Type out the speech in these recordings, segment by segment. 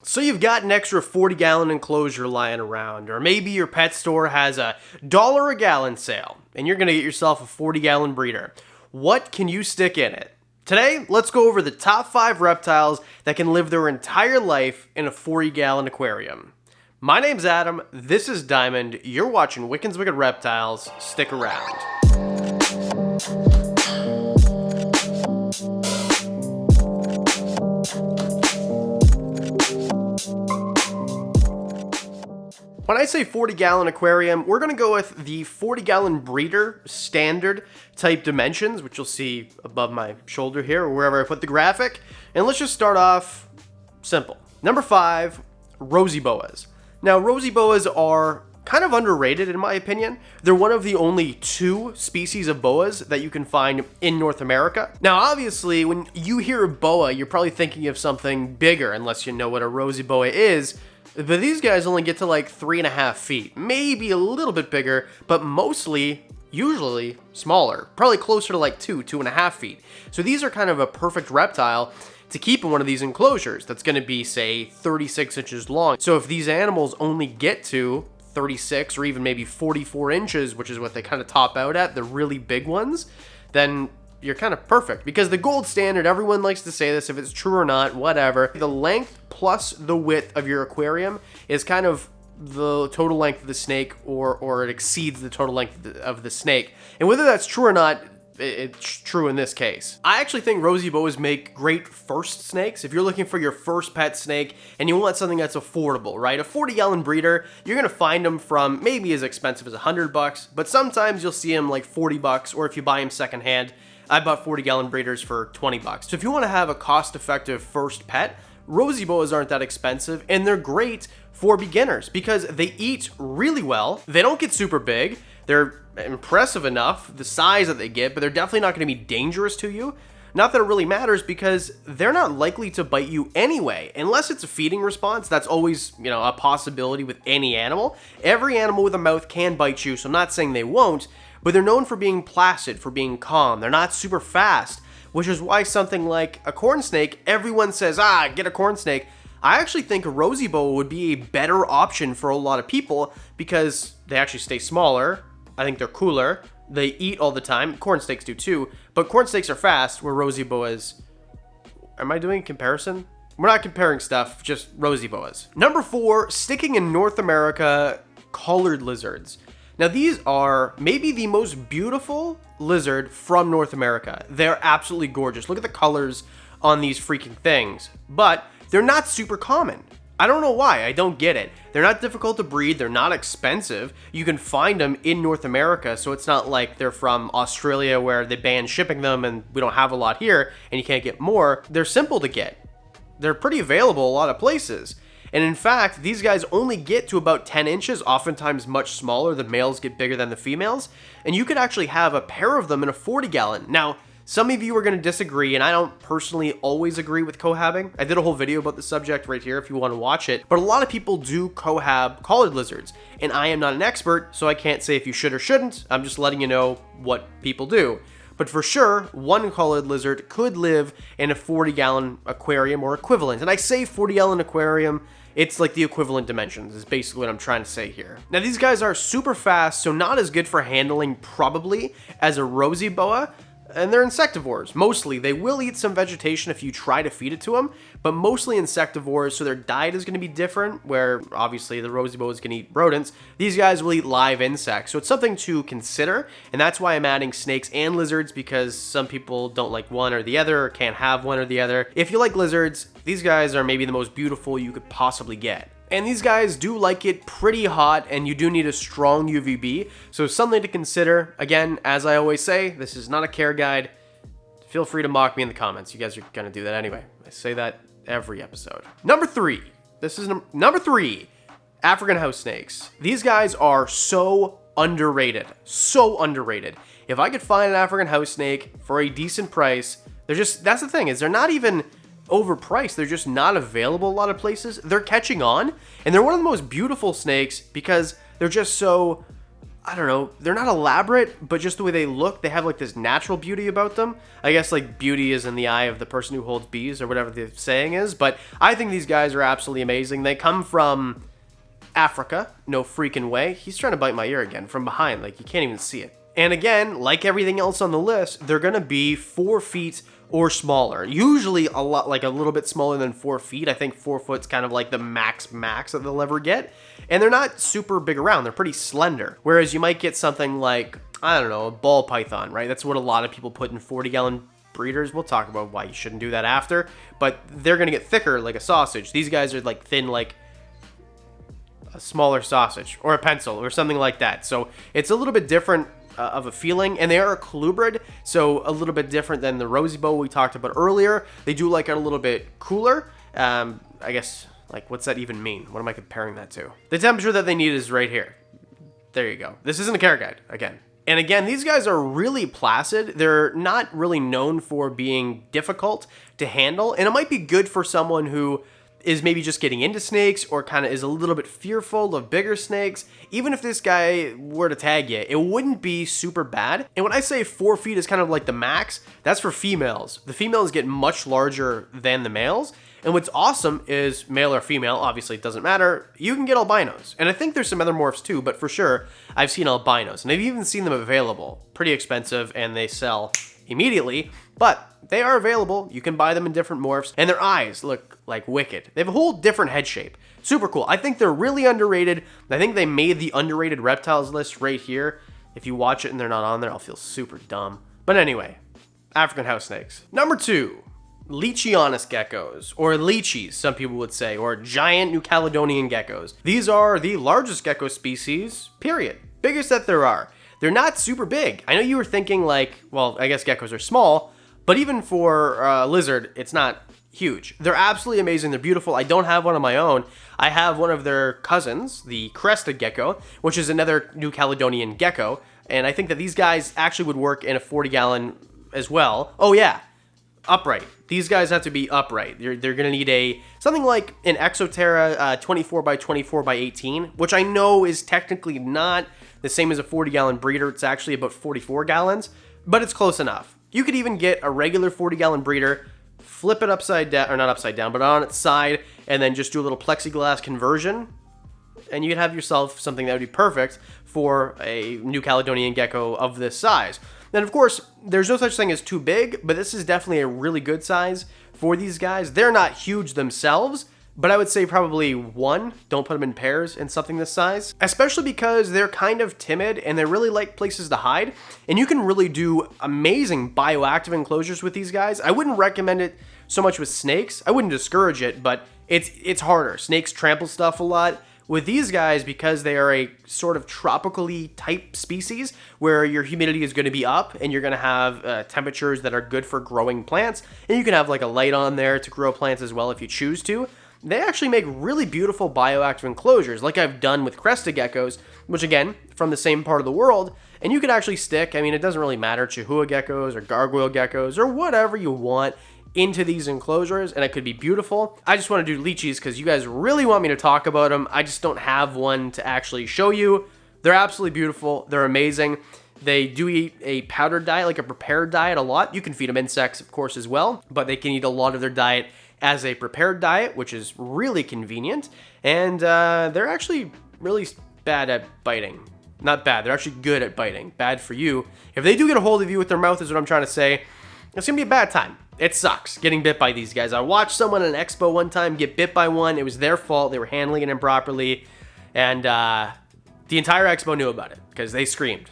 So you've got an extra 40-gallon enclosure lying around, or maybe your pet store has a $1 a gallon sale, and you're gonna get yourself a 40-gallon breeder. What can you stick in it? Today, let's go over the top 5 reptiles that can live their entire life in a 40-gallon aquarium. My name's Adam, this is Diamond, you're watching Wickens Wicked Reptiles, stick around. When I say 40-gallon aquarium, we're going to go with the 40-gallon breeder standard type dimensions, which you'll see above my shoulder here or wherever I put the graphic. And let's just start off simple. Number 5, Rosy boas. Now, Rosy boas are kind of underrated in my opinion. They're one of the only 2 species of boas that you can find in North America. Now, obviously, when you hear a boa, you're probably thinking of something bigger, unless you know what a Rosy boa is. But these guys only get to like 3.5 feet, maybe a little bit bigger, but usually smaller, probably closer to like 2.5 feet. So these are kind of a perfect reptile to keep in one of these enclosures that's going to be, say, 36 inches long. So if these animals only get to 36 or even maybe 44 inches, which is what they kind of top out at, the really big ones, then you're kind of perfect. Because the gold standard, everyone likes to say this, if it's true or not, whatever, the length plus the width of your aquarium is kind of the total length of the snake, or it exceeds the total length of the snake. And whether that's true or not, it's true in this case. I actually think Rosy boas make great first snakes. If you're looking for your first pet snake and you want something that's affordable, right? A 40-gallon breeder, you're gonna find them from maybe as expensive as $100, but sometimes you'll see them like $40, or if you buy them secondhand, I bought 40-gallon breeders for $20. So if you want to have a cost-effective first pet, Rosy boas aren't that expensive, and they're great for beginners because they eat really well. They don't get super big. They're impressive enough, the size that they get, but they're definitely not going to be dangerous to you. Not that it really matters because they're not likely to bite you anyway, unless it's a feeding response. That's always, a possibility with any animal. Every animal with a mouth can bite you, so I'm not saying they won't, but they're known for being placid, for being calm. They're not super fast, which is why something like a corn snake, everyone says, get a corn snake. I actually think a Rosy boa would be a better option for a lot of people because they actually stay smaller. I think they're cooler. They eat all the time. Corn snakes do too, but corn snakes are fast, where Rosy boas... Am I doing a comparison? We're not comparing stuff, just Rosy boas. Number 4, sticking in North America, collared lizards. Now, these are maybe the most beautiful lizard from North America. They're absolutely gorgeous. Look at the colors on these freaking things. But they're not super common. I don't know why. I don't get it. They're not difficult to breed. They're not expensive. You can find them in North America, so it's not like they're from Australia where they ban shipping them and we don't have a lot here and you can't get more. They're simple to get. They're pretty available a lot of places. And in fact, these guys only get to about 10 inches, oftentimes much smaller. The males get bigger than the females. And you could actually have a pair of them in a 40-gallon. Now, some of you are going to disagree, and I don't personally always agree with cohabbing. I did a whole video about the subject right here if you want to watch it. But a lot of people do cohab collared lizards. And I am not an expert, so I can't say if you should or shouldn't. I'm just letting you know what people do. But for sure, one collared lizard could live in a 40-gallon aquarium or equivalent. And I say 40-gallon aquarium, it's like the equivalent dimensions is basically what I'm trying to say here. Now, these guys are super fast, so not as good for handling probably as a Rosy boa. And they're insectivores, mostly. They will eat some vegetation if you try to feed it to them, but mostly insectivores, so their diet is going to be different, where obviously the Rosy boas can eat rodents. These guys will eat live insects, so it's something to consider, and that's why I'm adding snakes and lizards, because some people don't like one or the other, or can't have one or the other. If you like lizards, these guys are maybe the most beautiful you could possibly get. And these guys do like it pretty hot, and you do need a strong UVB, so something to consider. Again, as I always say, this is not a care guide. Feel free to mock me in the comments. You guys are gonna do that anyway. I say that every episode. Number 3. This is number 3. African house snakes. These guys are so underrated. So underrated. If I could find an African house snake for a decent price, that's the thing, is they're not even overpriced. They're just not available a lot of places. They're catching on, and they're one of the most beautiful snakes because they're just so, I don't know, they're not elaborate, but just the way they look, they have like this natural beauty about them. I guess like beauty is in the eye of the person who holds bees or whatever the saying is, but I think these guys are absolutely amazing. They come from Africa, no freaking way. He's trying to bite my ear again from behind, like you can't even see it. And again, like everything else on the list, they're gonna be 4 feet or smaller. Usually a lot, like a little bit smaller than 4 feet. I think 4 foot's kind of like the max that they'll ever get. And they're not super big around. They're pretty slender. Whereas you might get something like, I don't know, a ball python, right? That's what a lot of people put in 40-gallon breeders. We'll talk about why you shouldn't do that after. But they're gonna get thicker like a sausage. These guys are like thin like a smaller sausage or a pencil or something like that. So it's a little bit different of a feeling, and they are a colubrid, so a little bit different than the Rosy boa we talked about earlier. They do like it a little bit cooler. I guess, like, what's that even mean? What am I comparing that to? The temperature that they need is right here. There you go. This isn't a care guide, again. And again, these guys are really placid. They're not really known for being difficult to handle, and it might be good for someone who is maybe just getting into snakes or kind of is a little bit fearful of bigger snakes. Even if this guy were to tag you, it wouldn't be super bad. And when I say 4 feet is kind of like the max, that's for females. The females get much larger than the males. And what's awesome is, male or female, obviously it doesn't matter, you can get albinos. And I think there's some other morphs too, but for sure, I've seen albinos. And I've even seen them available. Pretty expensive, and they sell immediately, but they are available. You can buy them in different morphs, and their eyes look like wicked. They have a whole different head shape. Super cool. I think they're really underrated. I think they made the underrated reptiles list right here. If you watch it and they're not on there, I'll feel super dumb. But anyway, African house snakes. Number 2, Leachianus geckos, or leachies, some people would say, or giant New Caledonian geckos. These are the largest gecko species, period. Biggest that there are. They're not super big. I know you were thinking like, well, I guess geckos are small, but even for a lizard, it's not huge. They're absolutely amazing. They're beautiful. I don't have one of my own. I have one of their cousins, the crested gecko, which is another New Caledonian gecko. And I think that these guys actually would work in a 40-gallon as well. Oh yeah, upright. These guys have to be upright. They're going to need something like an Exoterra 24 by 24 by 18, which I know is technically not the same as a 40-gallon breeder. It's actually about 44 gallons, but it's close enough. You could even get a regular 40-gallon breeder, flip it upside down, or not upside down, but on its side, and then just do a little plexiglass conversion, and you could have yourself something that would be perfect for a New Caledonian gecko of this size. Then, of course, there's no such thing as too big, but this is definitely a really good size for these guys. They're not huge themselves, but I would say probably one. Don't put them in pairs in something this size, especially because they're kind of timid and they really like places to hide. And you can really do amazing bioactive enclosures with these guys. I wouldn't recommend it so much with snakes. I wouldn't discourage it, but it's harder. Snakes trample stuff a lot. With these guys, because they are a sort of tropically type species where your humidity is going to be up and you're going to have temperatures that are good for growing plants, and you can have like a light on there to grow plants as well if you choose to, they actually make really beautiful bioactive enclosures like I've done with crested geckos, which again, from the same part of the world, and you can actually stick, I mean, it doesn't really matter, Chihuahua geckos or gargoyle geckos or whatever you want into these enclosures, and it could be beautiful. I just want to do leachies because you guys really want me to talk about them. I just don't have one to actually show you. They're absolutely beautiful. They're amazing. They do eat a powdered diet, like a prepared diet a lot. You can feed them insects, of course, as well, but they can eat a lot of their diet as a prepared diet, which is really convenient. And they're actually really bad at biting. Not bad, they're actually good at biting. Bad for you. If they do get a hold of you with their mouth, is what I'm trying to say, it's gonna be a bad time. It sucks getting bit by these guys. I watched someone at an expo one time get bit by one. It was their fault. They were handling it improperly. And the entire expo knew about it because they screamed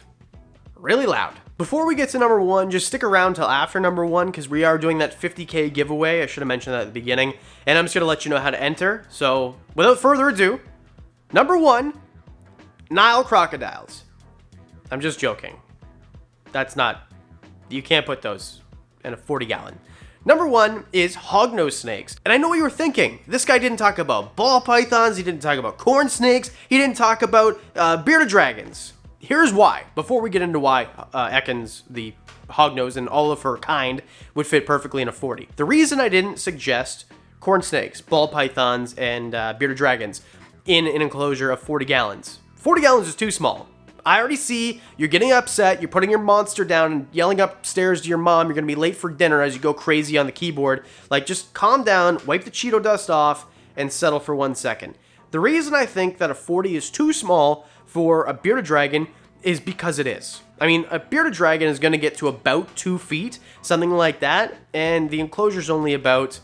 really loud. Before we get to number 1, just stick around till after number 1 because we are doing that 50K giveaway. I should have mentioned that at the beginning. And I'm just going to let you know how to enter. So without further ado, number 1, Nile crocodiles. I'm just joking. That's not, you can't put those in a 40-gallon. Number 1 is hognose snakes. And I know what you were thinking. This guy didn't talk about ball pythons. He didn't talk about corn snakes. He didn't talk about bearded dragons. Here's why. Before we get into why Wickens, the hognose, and all of her kind would fit perfectly in a 40. The reason I didn't suggest corn snakes, ball pythons, and bearded dragons in an enclosure of 40 gallons. 40 gallons is too small. I already see you're getting upset, you're putting your monster down and yelling upstairs to your mom, you're gonna be late for dinner as you go crazy on the keyboard. Like, just calm down, wipe the Cheeto dust off, and settle for 1 second. The reason I think that a 40 is too small for a bearded dragon is because it is. I mean, a bearded dragon is gonna get to about 2 feet, something like that, and the enclosure's only about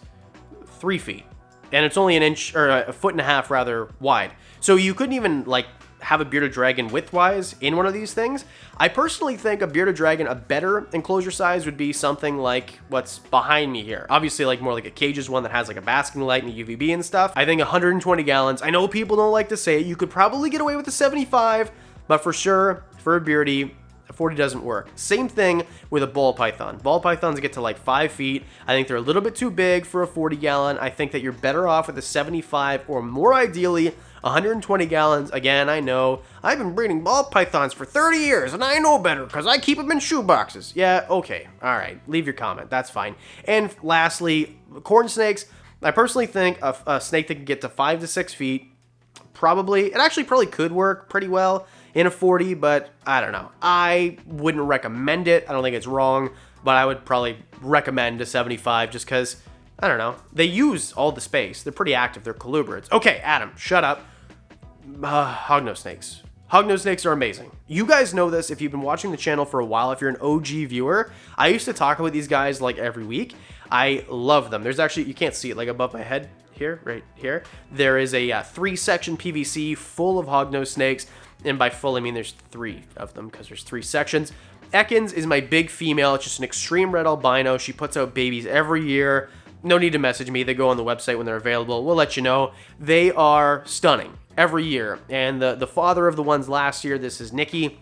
3 feet. And it's only an inch, or a foot and a half rather, wide. So you couldn't even, like, have a bearded dragon width-wise in one of these things. I personally think a bearded dragon, a better enclosure size would be something like what's behind me here. Obviously, like more like a cages one that has like a basking light and a UVB and stuff. I think 120 gallons. I know people don't like to say it. You could probably get away with the 75, but for sure, for a beardy, a 40 doesn't work. Same thing with a ball python. Ball pythons get to like 5 feet. I think they're a little bit too big for a 40 gallon. I think that you're better off with a 75 or more ideally 120 gallons. Again, I know I've been breeding ball pythons for 30 years and I know better because I keep them in shoe boxes. Yeah, okay. All right. Leave your comment. That's fine. And lastly, corn snakes. I personally think a snake that can get to 5 to 6 feet, it actually probably could work pretty well in a 40, but I don't know. I wouldn't recommend it. I don't think it's wrong, but I would probably recommend a 75 just because, I don't know. They use all the space. They're pretty active. They're colubrids. Okay, Adam, shut up. Hognose snakes. Hognose snakes are amazing. You guys know this if you've been watching the channel for a while. If you're an OG viewer, I used to talk about these guys like every week. I love them. There's actually, you can't see it like above my head here, right here. There is a 3-section PVC full of hognose snakes. And by full, I mean there's 3 of them because there's 3 sections. Wickens is my big female. It's just an extreme red albino. She puts out babies every year. No need to message me. They go on the website when they're available. We'll let you know. They are stunning every year. And the father of the ones last year, this is Nikki.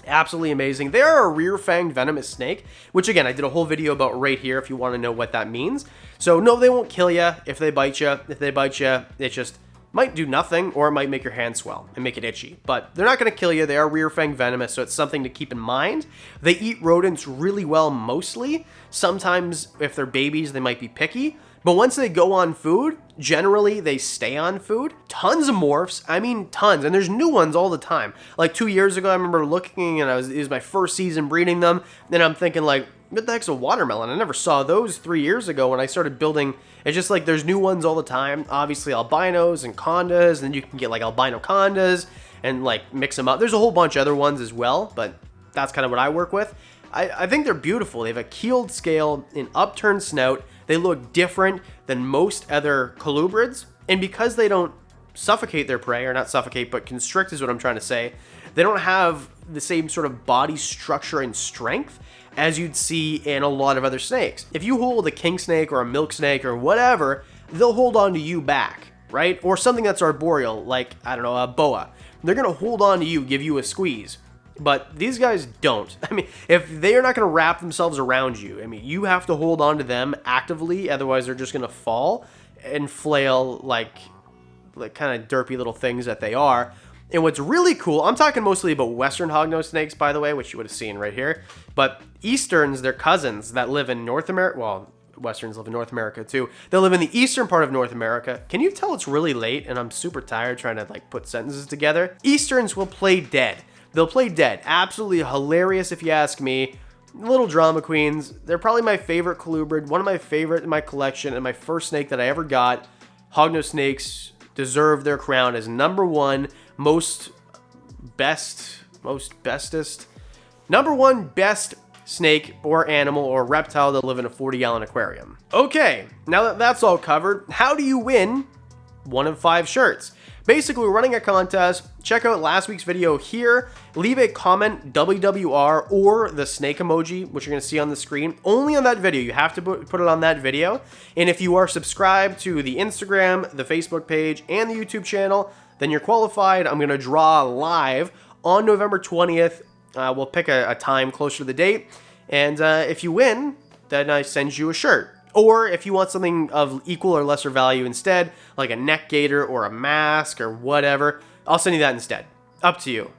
Absolutely amazing. They are a rear-fanged venomous snake, which again, I did a whole video about right here if you want to know what that means. So no, they won't kill you if they bite you. If they bite you, it just might do nothing, or it might make your hand swell and make it itchy. But they're not going to kill you. They are rear-fang venomous, so it's something to keep in mind. They eat rodents really well mostly. Sometimes, if they're babies, they might be picky. But once they go on food, generally they stay on food. Tons of morphs. I mean, tons. And there's new ones all the time. Like 2 years ago, I remember looking, and it was my first season breeding them. Then I'm thinking, like, what the heck's a watermelon? I never saw those 3 years ago when I started building. It's just like there's new ones all the time. Obviously, albinos and condas, and then you can get like albino condas and like mix them up. There's a whole bunch of other ones as well, but that's kind of what I work with. I think they're beautiful. They have a keeled scale, an upturned snout. They look different than most other colubrids, and because they don't suffocate their prey, or not suffocate, but constrict is what I'm trying to say, they don't have the same sort of body structure and strength as you'd see in a lot of other snakes. If you hold a king snake or a milk snake or whatever, they'll hold on to you back, right? Or something that's arboreal, like, I don't know, a boa. They're gonna hold on to you, give you a squeeze. But these guys don't. I mean, if they're not going to wrap themselves around you, I mean, you have to hold on to them actively, otherwise they're just going to fall and flail like kind of derpy little things that they are. And what's really cool, I'm talking mostly about Western hognose snakes, by the way, which you would have seen right here. But Easterns, they're cousins that live in North America. Well, Westerns live in North America too. They live in the eastern part of North America. Can you tell it's really late and I'm super tired trying to like put sentences together? Easterns will play dead. They'll play dead. Absolutely hilarious if you ask me. Little drama queens. They're probably my favorite colubrid, one of my favorite in my collection, and my first snake that I ever got. Hognose snakes deserve their crown as number one number one best snake or animal or reptile that live in a 40-gallon aquarium. Okay, now that that's all covered, how do you win 1 of 5 shirts? Basically, we're running a contest. Check out last week's video here. Leave a comment, WWR, or the snake emoji, which you're going to see on the screen. Only on that video. You have to put it on that video. And if you are subscribed to the Instagram, the Facebook page, and the YouTube channel, then you're qualified. I'm going to draw live on November 20th. We'll pick a time closer to the date. And if you win, then I send you a shirt. Or if you want something of equal or lesser value instead, like a neck gaiter or a mask or whatever, I'll send you that instead. Up to you.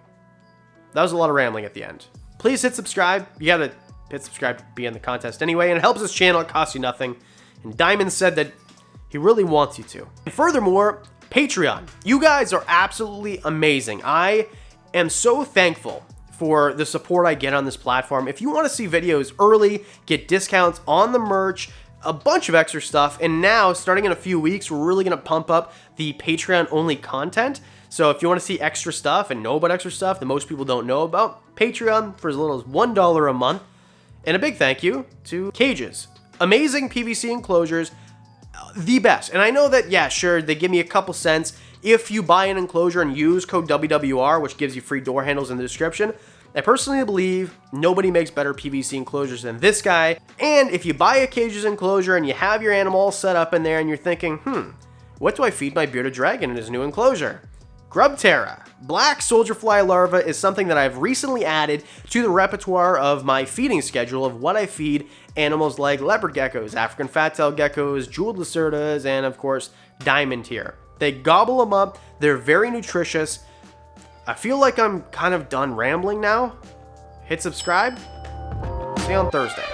That was a lot of rambling at the end. Please hit subscribe. You gotta hit subscribe to be in the contest anyway, and it helps this channel. It costs you nothing. And Diamond said that he really wants you to. And furthermore, Patreon. You guys are absolutely amazing. I am so thankful for the support I get on this platform. If you want to see videos early, get discounts on the merch, a bunch of extra stuff, and now, starting in a few weeks, we're really going to pump up the Patreon-only content. So if you want to see extra stuff and know about extra stuff that most people don't know about, Patreon for as little as $1 a month. And a big thank you to Cages. Amazing PVC enclosures, the best. And I know that, yeah, sure, they give me a couple cents if you buy an enclosure and use code WWR, which gives you free door handles in the description. I personally believe nobody makes better PVC enclosures than this guy. And if you buy a Cages enclosure and you have your animal all set up in there and you're thinking, what do I feed my bearded dragon in his new enclosure? Grubterra, black soldier fly larva, is something that I've recently added to the repertoire of my feeding schedule of what I feed animals like leopard geckos, African fat-tailed geckos, jeweled lacerdas, and of course, diamond tear. They gobble them up, they're very nutritious. I feel like I'm kind of done rambling now. Hit subscribe. See you on Thursday.